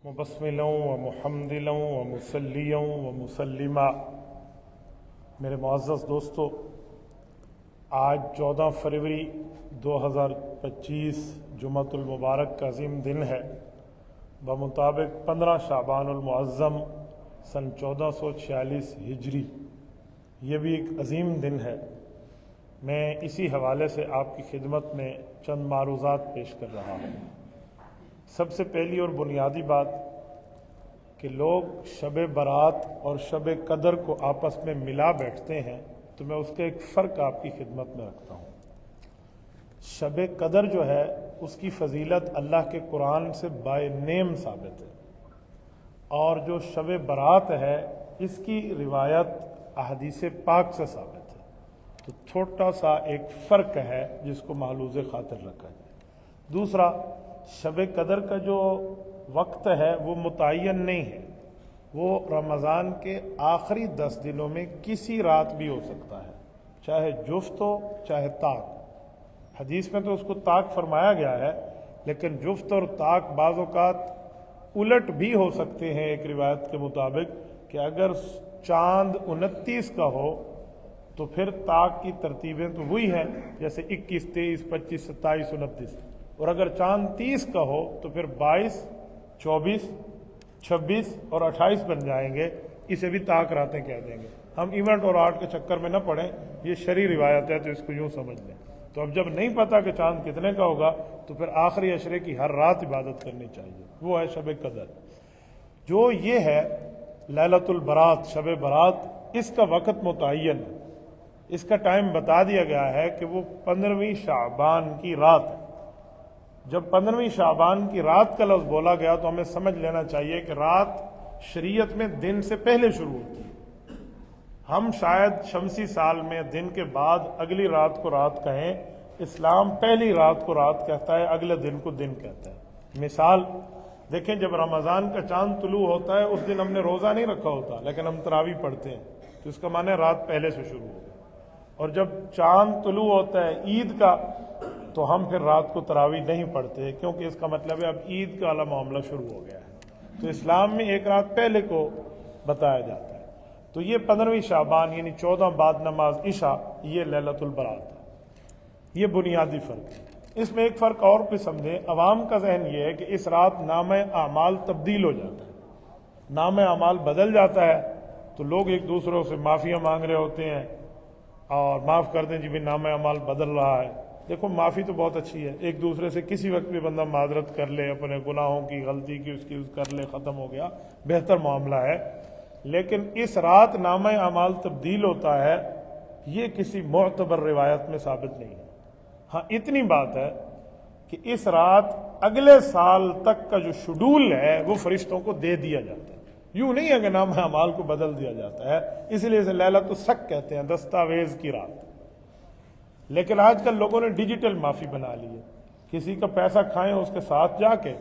مبسملا و محمدلا و مسلیا و مسلما۔ میرے معزز دوستو، آج 14 فروری 2025 جمعۃ المبارک کا عظیم دن ہے، بمطابق 15 شعبان المعظم سن 1446 ہجری۔ یہ بھی ایک عظیم دن ہے۔ میں اسی حوالے سے آپ کی خدمت میں چند معروضات پیش کر رہا ہوں۔ سب سے پہلی اور بنیادی بات کہ لوگ شب برات اور شب قدر کو آپس میں ملا بیٹھتے ہیں، تو میں اس کا ایک فرق آپ کی خدمت میں رکھتا ہوں۔ شب قدر جو ہے اس کی فضیلت اللہ کے قرآن سے بائے نیم ثابت ہے، اور جو شب برات ہے اس کی روایت احادیث پاک سے ثابت ہے۔ تو چھوٹا سا ایک فرق ہے جس کو محلوظ خاطر رکھا جائے۔ دوسرا، شب قدر کا جو وقت ہے وہ متعین نہیں ہے، وہ رمضان کے آخری 10 دنوں میں کسی رات بھی ہو سکتا ہے، چاہے جفت ہو چاہے طاق۔ حدیث میں تو اس کو طاق فرمایا گیا ہے، لیکن جفت اور طاق بعض اوقات الٹ بھی ہو سکتے ہیں۔ ایک روایت کے مطابق کہ اگر چاند 29 کا ہو تو پھر طاق کی ترتیبیں تو وہی ہیں، جیسے 21، 23، 25، 27، 29، اور اگر چاند 30 کا ہو تو پھر 22، 24، 26 اور 28 بن جائیں گے۔ اسے بھی طاق راتیں کہہ دیں گے۔ ہم ایونٹ اور آرٹ کے چکر میں نہ پڑیں، یہ شرعی روایت ہے تو اس کو یوں سمجھ لیں۔ تو اب جب نہیں پتا کہ چاند کتنے کا ہوگا تو پھر آخری عشرے کی ہر رات عبادت کرنی چاہیے، وہ ہے شب قدر۔ جو یہ ہے لیلۃ البرات، شب برات، اس کا وقت متعین ہے، اس کا ٹائم بتا دیا گیا ہے کہ وہ 15ویں شعبان کی رات ہے۔ جب 15ویں شعبان کی رات کا لفظ بولا گیا تو ہمیں سمجھ لینا چاہیے کہ رات شریعت میں دن سے پہلے شروع ہوتی ہے۔ ہم شاید شمسی سال میں دن کے بعد اگلی رات کو رات کہیں، اسلام پہلی رات کو رات کہتا ہے، اگلے دن کو دن کہتا ہے۔ مثال دیکھیں، جب رمضان کا چاند طلوع ہوتا ہے اس دن ہم نے روزہ نہیں رکھا ہوتا، لیکن ہم تراویح پڑھتے ہیں، تو اس کا معنی ہے رات پہلے سے شروع ہو گئی۔ اور جب چاند طلوع ہوتا ہے عید کا تو ہم پھر رات کو تراویح نہیں پڑھتے، کیونکہ اس کا مطلب ہے اب عید کا والا معاملہ شروع ہو گیا ہے۔ تو اسلام میں ایک رات پہلے کو بتایا جاتا ہے۔ تو یہ 15ویں شعبان یعنی 14 بعد نماز عشاء، یہ لیلۃ البرات ہے۔ یہ بنیادی فرق ہے۔ اس میں ایک فرق اور بھی سمجھیں۔ عوام کا ذہن یہ ہے کہ اس رات نام اعمال تبدیل ہو جاتا ہے، نام اعمال بدل جاتا ہے، تو لوگ ایک دوسروں سے معافیاں مانگ رہے ہوتے ہیں اور معاف کر دیں جی بھی نام اعمال بدل رہا ہے۔ دیکھو، معافی تو بہت اچھی ہے، ایک دوسرے سے کسی وقت بھی بندہ معذرت کر لے، اپنے گناہوں کی، غلطی کی اس کر لے، ختم ہو گیا، بہتر معاملہ ہے۔ لیکن اس رات نام اعمال تبدیل ہوتا ہے، یہ کسی معتبر روایت میں ثابت نہیں ہے۔ ہاں اتنی بات ہے کہ اس رات اگلے سال تک کا جو شیڈول ہے وہ فرشتوں کو دے دیا جاتا ہے۔ یوں نہیں ہے کہ نام اعمال کو بدل دیا جاتا ہے، اس لیے اسے لیلۃ الصق کہتے ہیں، دستاویز کی رات۔ لیکن آج کل لوگوں نے ڈیجیٹل معافی بنا لی ہے، کسی کا پیسہ کھائیں اس کے ساتھ جا کے،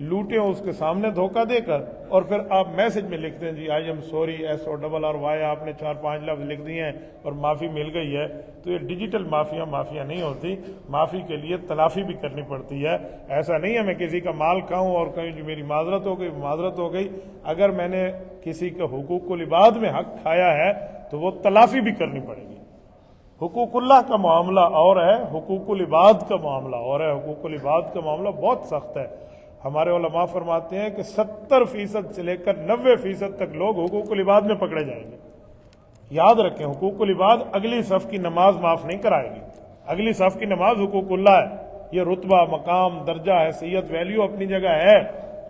لوٹیں اس کے سامنے دھوکہ دے کر، اور پھر آپ میسج میں لکھتے ہیں جی آئی ایم سوری، SORRY، آپ نے 4-5 لفظ لکھ دیے ہیں اور معافی مل گئی ہے۔ تو یہ ڈیجیٹل معافیاں نہیں ہوتی، معافی کے لیے تلافی بھی کرنی پڑتی ہے۔ ایسا نہیں ہے میں کسی کا مال کھاؤں اور کہیں جی میری معذرت ہو گئی، معذرت ہو گئی۔ اگر میں نے کسی کے حقوق العباد میں حق کھایا ہے تو وہ تلافی بھی کرنی پڑے گی۔ حقوق اللہ کا معاملہ اور ہے، حقوق العباد کا معاملہ اور ہے۔ حقوق العباد کا معاملہ بہت سخت ہے۔ ہمارے علماء فرماتے ہیں کہ 70% سے لے کر 90% تک لوگ حقوق العباد میں پکڑے جائیں گے۔ یاد رکھیں، حقوق العباد اگلی صف کی نماز معاف نہیں کرائے گی۔ اگلی صف کی نماز حقوق اللہ ہے۔ یہ رتبہ، مقام، درجہ، حیثیت، ویلیو اپنی جگہ ہے،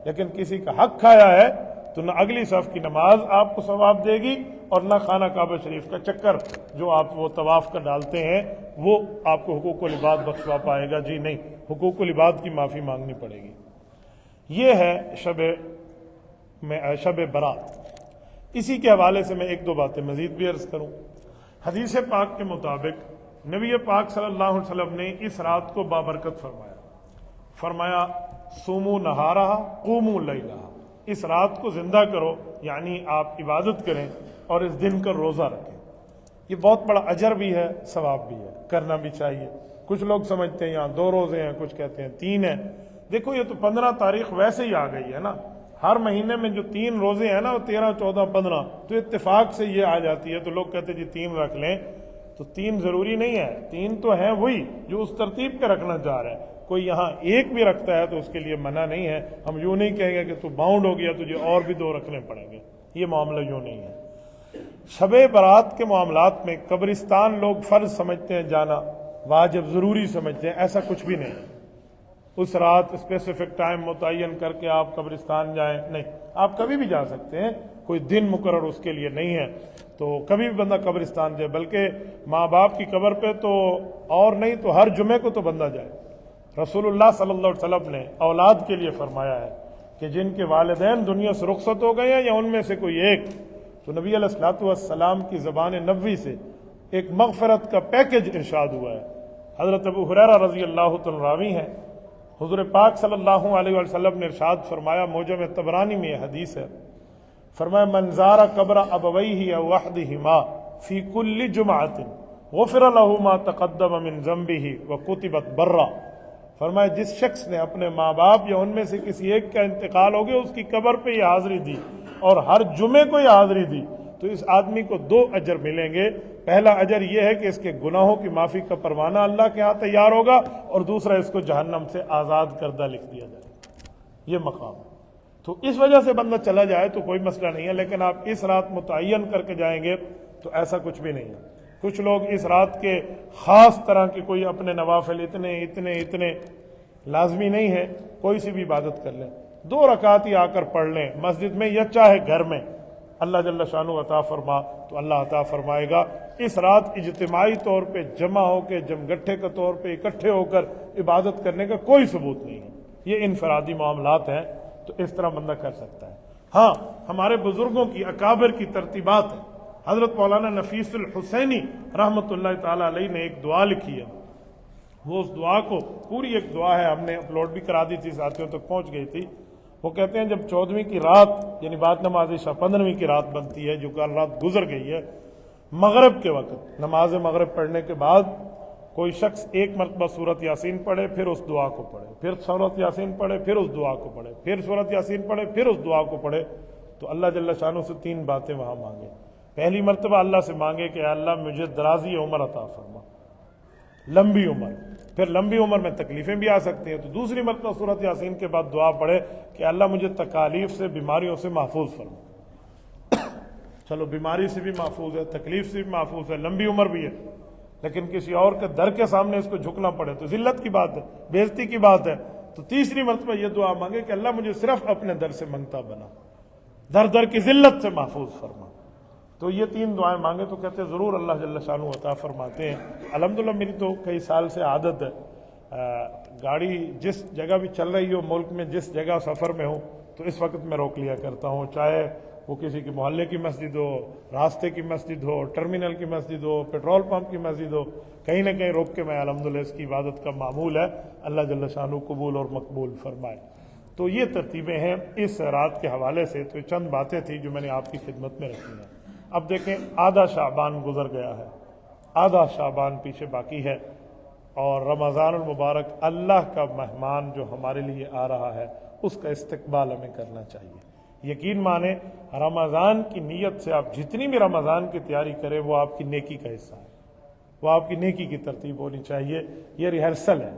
لیکن کسی کا حق کھایا ہے تو نہ اگلی صف کی نماز آپ کو ثواب دے گی، اور نہ خانہ کعبہ شریف کا چکر جو آپ وہ طواف کا ڈالتے ہیں وہ آپ کو حقوق العباد بخشوا پائے گا۔ جی نہیں، حقوق العباد کی معافی مانگنی پڑے گی۔ یہ ہے شب برات۔ اسی کے حوالے سے میں 1-2 باتیں مزید بھی عرض کروں۔ حدیث پاک کے مطابق نبی پاک صلی اللہ علیہ وسلم نے اس رات کو بابرکت فرمایا صوموا نہارہا قوموا لیلہا، اس رات کو زندہ کرو، یعنی آپ عبادت کریں اور اس دن کا روزہ رکھیں۔ یہ بہت بڑا اجر بھی ہے، ثواب بھی ہے، کرنا بھی چاہیے۔ کچھ لوگ سمجھتے ہیں یہاں 2 روزے ہیں، کچھ کہتے ہیں 3 ہیں۔ دیکھو یہ تو 15 تاریخ ویسے ہی آ گئی ہے نا، ہر مہینے میں جو 3 روزے ہیں نا وہ 13, 14, 15 تو اتفاق سے یہ آ جاتی ہے. تو لوگ کہتے جی 3 رکھ لیں, تو 3 ضروری نہیں ہے, 3 تو ہے وہی جو اس ترتیب پہ رکھنا چاہ رہا ہے. کوئی یہاں 1 بھی رکھتا ہے تو اس کے لیے منع نہیں ہے. ہم یوں نہیں کہیں گے کہ تو باؤنڈ ہو گیا, تجھے اور بھی 2 رکھنے پڑیں گے, یہ معاملہ یوں نہیں ہے. شب برات کے معاملات میں قبرستان لوگ فرض سمجھتے ہیں جانا, واجب ضروری سمجھتے ہیں, ایسا کچھ بھی نہیں. اس رات اسپیسیفک ٹائم متعین کر کے آپ قبرستان جائیں, نہیں, آپ کبھی بھی جا سکتے ہیں, کوئی دن مقرر اس کے لیے نہیں ہے. تو کبھی بھی بندہ قبرستان جائے, بلکہ ماں باپ کی قبر پہ تو اور نہیں تو ہر جمعے کو تو بندہ جائے. رسول اللہ صلی اللہ علیہ وسلم نے اولاد کے لیے فرمایا ہے کہ جن کے والدین دنیا سے رخصت ہو گئے ہیں یا ان میں سے کوئی ایک, تو نبی علیہ الصلوۃ والسلام کی زبان نبوی سے ایک مغفرت کا پیکج ارشاد ہوا ہے. حضرت ابو ہریرہ رضی اللہ تعالیٰ راوی ہیں, حضور پاک صلی اللہ علیہ وسلم نے ارشاد فرمایا, معجم طبرانی میں یہ حدیث ہے, فرمایا من زار قبر ابویہ او احدہما فی کل جمعۃ غفر لہ ما تقدم من ذنبہ وکتبت برا. فرمایا جس شخص نے اپنے ماں باپ یا ان میں سے کسی ایک کا انتقال ہو گیا, اس کی قبر پہ یہ حاضری دی اور ہر جمعے کو یہ حاضری دی, تو اس آدمی کو 2 اجر ملیں گے. پہلا اجر یہ ہے کہ اس کے گناہوں کی معافی کا پروانہ اللہ کے ہاں تیار ہوگا, اور دوسرا اس کو جہنم سے آزاد کردہ لکھ دیا جائے گا. یہ مقام ہے. تو اس وجہ سے بندہ چلا جائے تو کوئی مسئلہ نہیں ہے, لیکن آپ اس رات متعین کر کے جائیں گے تو ایسا کچھ بھی نہیں ہے. کچھ لوگ اس رات کے خاص طرح کے کوئی اپنے نوافل اتنے لازمی نہیں ہے, کوئی سی بھی عبادت کر لیں, 2 رکعت ہی آ کر پڑھ لیں مسجد میں یا چاہے گھر میں. اللہ جل شانہ عطا فرما تو اللہ عطا فرمائے گا. اس رات اجتماعی طور پہ جمع ہو کے جمگٹھے کے طور پہ اکٹھے ہو کر عبادت کرنے کا کوئی ثبوت نہیں ہے. یہ انفرادی معاملات ہیں, تو اس طرح بندہ کر سکتا ہے. ہاں, ہمارے بزرگوں کی اکابر کی ترتیبات ہیں. حضرت مولانا نفیس الحسینی رحمۃ اللہ تعالی علیہ نے ایک دعا لکھی ہے. وہ اس دعا کو, پوری ایک دعا ہے, ہم نے اپلوڈ بھی کرا دی تھی, ساتھیوں تک پہنچ گئی تھی. وہ کہتے ہیں جب 14ویں کی رات یعنی بعد نماز عشاء 15ویں کی رات بنتی ہے, جو کل رات گزر گئی ہے, مغرب کے وقت نماز مغرب پڑھنے کے بعد کوئی شخص 1 مرتبہ سورت یاسین پڑھے, پھر اس دعا کو پڑھے, پھر سورت یاسین پڑھے, پھر اس دعا کو پڑھے, پھر سورت یاسین پڑھے, پھر اس دعا کو پڑھے, تو اللہ جل شانہ سے 3 باتیں وہاں مانگے. پہلی مرتبہ اللہ سے مانگے کہ اللہ مجھے درازی عمر عطا فرما, لمبی عمر. پھر لمبی عمر میں تکلیفیں بھی آ سکتی ہیں, تو دوسری مرتبہ سورت یاسین کے بعد دعا پڑھے کہ اللہ مجھے تکالیف سے, بیماریوں سے محفوظ فرما. چلو بیماری سے بھی محفوظ ہے, تکلیف سے بھی محفوظ ہے, لمبی عمر بھی ہے, لیکن کسی اور کے در کے سامنے اس کو جھکنا پڑے تو ذلت کی بات ہے, بےزتی کی بات ہے. تو تیسری مرتبہ یہ دعا مانگے کہ اللہ مجھے صرف اپنے در سے منگتا بنا, در کی ذلت سے محفوظ فرما. تو یہ 3 دعائیں مانگے تو کہتے ہیں ضرور اللہ جل شانہ عطا فرماتے ہیں. الحمدللہ میری تو کئی سال سے عادت ہے, گاڑی جس جگہ بھی چل رہی ہو ملک میں, جس جگہ سفر میں ہوں, تو اس وقت میں روک لیا کرتا ہوں, چاہے وہ کسی کے محلے کی مسجد ہو, راستے کی مسجد ہو, ٹرمینل کی مسجد ہو, پیٹرول پمپ کی مسجد ہو, کہیں نہ کہیں روک کے میں الحمدللہ اس کی عبادت کا معمول ہے. اللہ جل شانہ قبول اور مقبول فرمائے. تو یہ ترتیبیں ہیں اس رات کے حوالے سے. تو چند باتیں تھیں جو میں نے آپ کی خدمت میں رکھی ہیں. اب دیکھیں, آدھا شعبان گزر گیا ہے, آدھا شعبان پیچھے باقی ہے, اور رمضان المبارک اللہ کا مہمان جو ہمارے لیے آ رہا ہے اس کا استقبال ہمیں کرنا چاہیے. یقین مانیں, رمضان کی نیت سے آپ جتنی بھی رمضان کی تیاری کریں وہ آپ کی نیکی کا حصہ ہے, وہ آپ کی نیکی کی ترتیب ہونی چاہیے. یہ ریہرسل ہے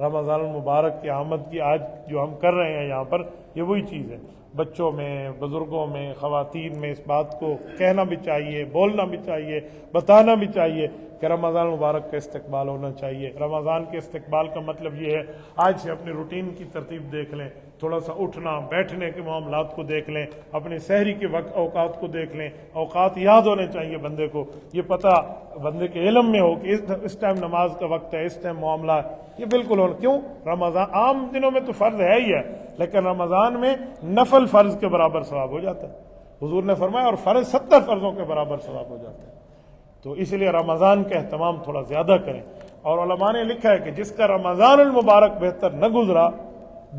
رمضان المبارک کی آمد کی. آج جو ہم کر رہے ہیں یہاں پر, یہ وہی چیز ہے. بچوں میں, بزرگوں میں, خواتین میں اس بات کو کہنا بھی چاہیے, بولنا بھی چاہیے, بتانا بھی چاہیے کہ رمضان المبارک کا استقبال ہونا چاہیے. رمضان کے استقبال کا مطلب یہ ہے آج سے اپنی روٹین کی ترتیب دیکھ لیں, تھوڑا سا اٹھنا بیٹھنے کے معاملات کو دیکھ لیں, اپنے سحری کے وقت اوقات کو دیکھ لیں. اوقات یاد ہونے چاہیے بندے کو, یہ پتہ بندے کے علم میں ہو کہ اس ٹائم نماز کا وقت ہے, اس ٹائم معاملہ ہے, یہ بالکل ہونا. کیوں؟ رمضان عام دنوں میں تو فرض ہے ہی ہے, لیکن رمضان میں نفل فرض کے برابر ثواب ہو جاتا ہے. حضور نے فرمایا اور فرض 70 فرضوں کے برابر ثواب ہو جاتا ہے. تو اس لیے رمضان کا اہتمام تھوڑا زیادہ کریں. اور علماء نے لکھا ہے کہ جس کا رمضان المبارک بہتر نہ گزرا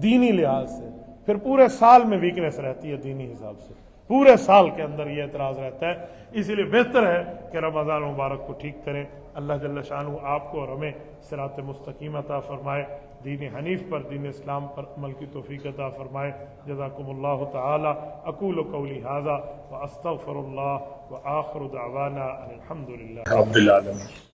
دینی لحاظ سے, پھر پورے سال میں ویکنیس رہتی ہے دینی حساب سے, پورے سال کے اندر یہ اعتراض رہتا ہے. اسی لیے بہتر ہے کہ رمضان المبارک کو ٹھیک کریں. اللہ جل شانہ آپ کو اور ہمیں صراط مستقیم عطا فرمائے، دین حنیف پر، دین اسلام پر عمل کی توفیق عطا فرمائے۔ جزاکم اللہ تعالی۔ اقول قولی ھذا واستغفر اللہ وآخر دعوانا ان الحمد للہ رب العالمین۔